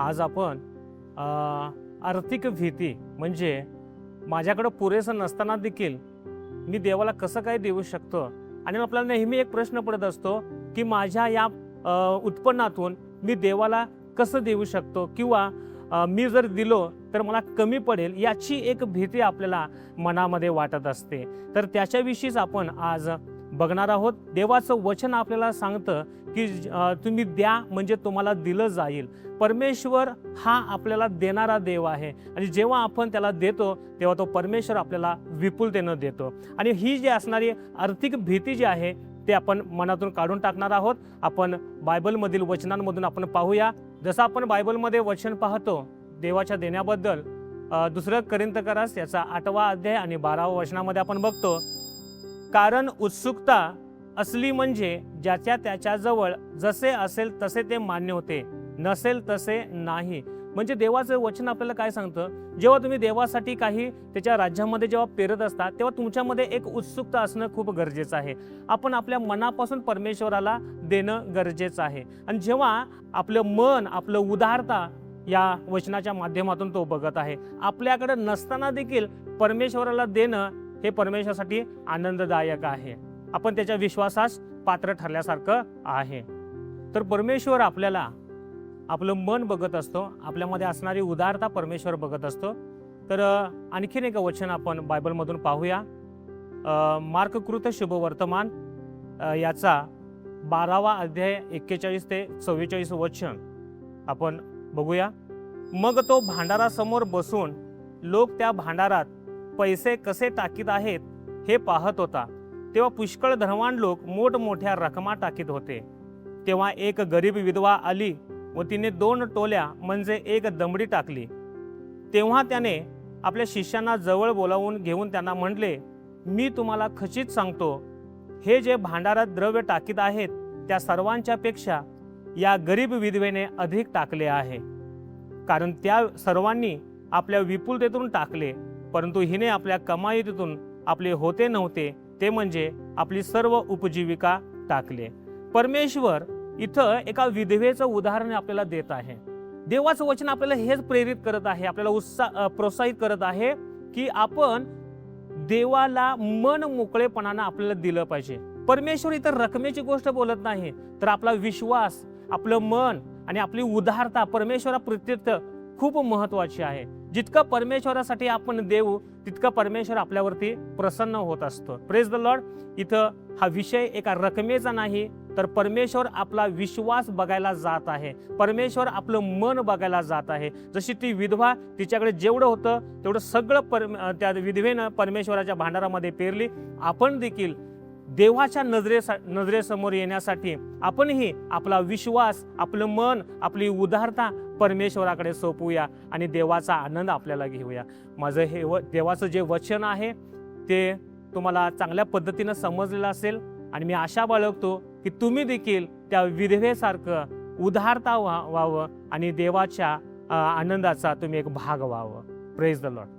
आज आपण आर्थिक भीती म्हणजे माझ्याकडे पुरेसं नसताना देखील मी देवाला कसं काय देऊ शकतो, आणि आपल्याला नेहमी एक प्रश्न पडत असतो की माझ्या या उत्पन्नातून मी देवाला कसं देऊ शकतो, किंवा मी जर दिलो तर मला कमी पडेल याची एक भीती आपल्याला मनामध्ये वाटत असते. तर त्याच्याविषयीच आपण आज बघणार आहोत. देवाचं वचन आपल्याला सांगतं की तुम्ही द्या म्हणजे तुम्हाला दिलं जाईल. परमेश्वर हा आपल्याला देणारा देव आहे, आणि जेव्हा आपण त्याला देतो तेव्हा तो परमेश्वर आपल्याला विपुलतेनं देतो. आणि ही जी असणारी आर्थिक भीती जी आहे ते आपण मनातून काढून टाकणार आहोत. आपण बायबलमधील वचनांमधून आपण पाहूया. जसं आपण बायबलमध्ये वचन पाहतो देवाच्या देण्याबद्दल, 2 कोरिंथकरास याचा 8वा अध्याय आणि 12वा वचनामध्ये आपण बघतो, कारण उत्सुकता असली म्हणजे ज्याच्या त्याच्याजवळ जसे असेल तसे ते मान्य होते, नसेल तसे नाही. म्हणजे देवाचं वचन आपल्याला काय सांगतं, जेव्हा तुम्ही देवासाठी काही त्याच्या राज्यामध्ये जेव्हा पेरत असता तेव्हा तुमच्यामध्ये एक उत्सुकता असणं खूप गरजेचं आहे. आपण आपल्या मनापासून परमेश्वराला देणं गरजेचं आहे. आणि जेव्हा आपलं मन, आपलं उदारता या वचनाच्या माध्यमातून तो बघत आहे, आपल्याकडे नसताना देखील परमेश्वराला देणं हे परमेश्वरासाठी आनंददायक आहे. आपण त्याच्या विश्वासास पात्र ठरल्यासारखं आहे. तर परमेश्वर आपल्याला आपलं मन बघत असतो, आपल्यामध्ये असणारी उदारता परमेश्वर बघत असतो. तर आणखीन एक वचन आपण बायबलमधून पाहूया. मार्ककृत शुभवर्तमान याचा 12वा अध्याय 41 ते 44 वचन आपण बघूया. मग तो भांडारासमोर बसून लोक त्या भांडारात पैसे कसे टाकीत आहेत हे पाहत होता. तेव्हा पुष्कळ धनवान लोक मोठमोठ्या रकमा टाकीत होते. तेव्हा एक गरीब विधवा आली व तिने 2 टोल्या म्हणजे 1 दमडी टाकली. तेव्हा त्याने आपल्या शिष्यांना जवळ बोलावून घेऊन त्यांना म्हटले, मी तुम्हाला खचित सांगतो, हे जे भांडारात द्रव्य टाकीत आहेत त्या सर्वांच्या पेक्षा या गरीब विधवेने अधिक टाकले आहे. कारण त्या सर्वांनी आपल्या विपुलतेतून टाकले, परंतु हिने आपल्या कमाईतून आपले होते नव्हते ते म्हणजे आपली सर्व उपजीविका टाकले. परमेश्वर इथं एका विधवेचं उदाहरण आपल्याला देत आहे. देवाचं वचन आपल्याला हेच प्रेरित करत आहे, आपल्याला प्रोत्साहित करत आहे की आपण देवाला मन मोकळेपणानं आपल्याला दिलं पाहिजे. परमेश्वर इतर रकमेची गोष्ट बोलत नाही, तर आपला विश्वास, आपलं मन आणि आपली उदारता परमेश्वराप्रत्येक खूप महत्वाची आहे. जितकं परमेश्वरासाठी आपण देऊ तितकं परमेश्वर आपल्यावरती प्रसन्न होत असतो. Praise the Lord. इथं हा विषय एका रकमेचा नाही, तर परमेश्वर आपला विश्वास बघायला जात आहे. परमेश्वर आपलं मन बघायला जात आहे. जशी ती विधवा, तिच्याकडे जेवढं होतं तेवढं सगळं त्या विधवेनं परमेश्वराच्या भांडारामध्ये पेरली. आपण देखील देवाच्या नजरेसमोर येण्यासाठी आपणही आपला विश्वास, आपलं मन, आपली उदारता परमेश्वराकडे सोपूया आणि देवाचा आनंद आपल्याला घेऊया. माझं हे देवाचं जे वचन आहे ते तुम्हाला चांगल्या पद्धतीनं समजलेलं असेल, आणि मी आशा बाळगतो की तुम्ही देखील त्या विधवेसारखं उदारता व्हावं आणि देवाच्या आनंदाचा तुम्ही एक भाग व्हावं. Praise the Lord.